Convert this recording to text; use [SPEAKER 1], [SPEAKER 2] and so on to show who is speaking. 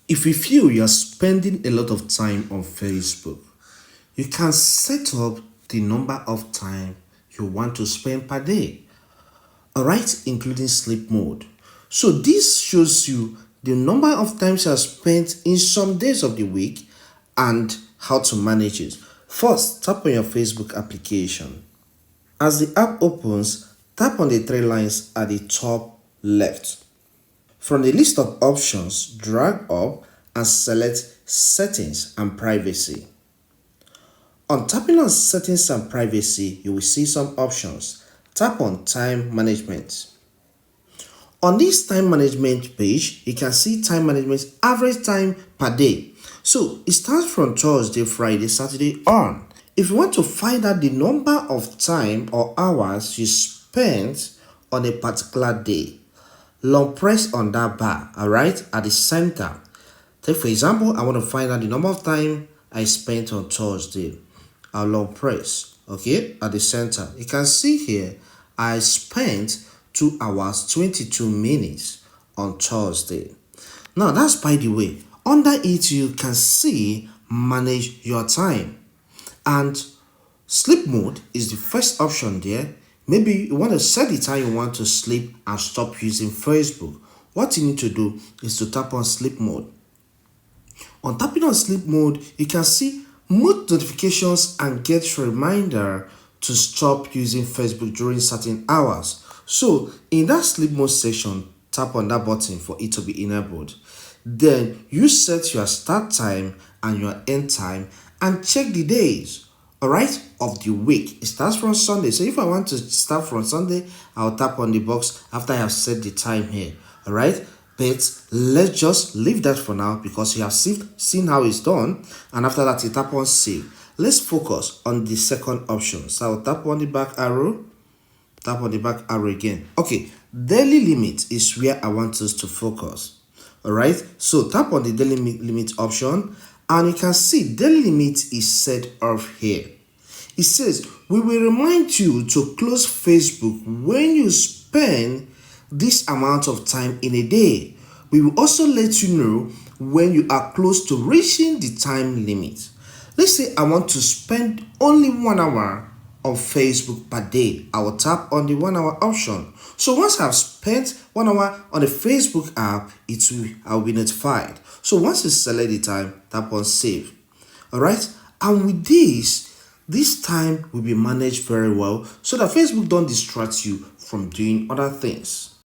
[SPEAKER 1] If you feel you're spending a lot of time on Facebook, you can set up the number of time you want to spend per day, all right, including sleep mode. So this shows you the number of times you have spent in some days of the week and how to manage it. First, tap on your Facebook application. As the app opens, tap on the three lines at the top left. From the list of options, drag up and select Settings and Privacy. On tapping on Settings and Privacy, you will see some options. Tap on Time Management. On this time management page, you can see time management average time per day. So it starts from Thursday, Friday, Saturday on. If you want to find out the number of time or hours you spent on a particular day, long press on that bar, alright, at the center. Take for example, I want to find out the number of time I spent on Thursday. I'll long press, okay, at the center. You can see here, I spent 2 hours 22 minutes on Thursday. Now that's by the way. Under it, you can see manage your time. And sleep mode is the first option there. Maybe you want to set the time you want to sleep and stop using Facebook. What you need to do is to tap on sleep mode. On tapping on sleep mode, you can see most notifications and get reminder to stop using Facebook during certain hours. So in that sleep mode section, tap on that button for it to be enabled. Then you set your start time and your end time and check the days, all right, of the week. It starts from Sunday. So if I want to start from Sunday, I'll tap on the box after I have set the time here, all right. But let's just leave that for now because you have seen how it's done. And after that, you tap on save. Let's focus on the second option. So I'll tap on the back arrow. Tap on the back arrow again. Okay, daily limit is where I want us to focus. All right, so tap on the daily limit option and you can see daily limit is set off here. It says we will remind you to close Facebook when you spend this amount of time in a day. We will also let you know when you are close to reaching the time limit. Let's say I want to spend only 1 hour on Facebook per day. I will tap on the 1 hour option. So once I've spent 1 hour on the Facebook app, I'll be notified. So once you select the time, tap on save. All right, and with this time will be managed very well so that Facebook don't distract you from doing other things.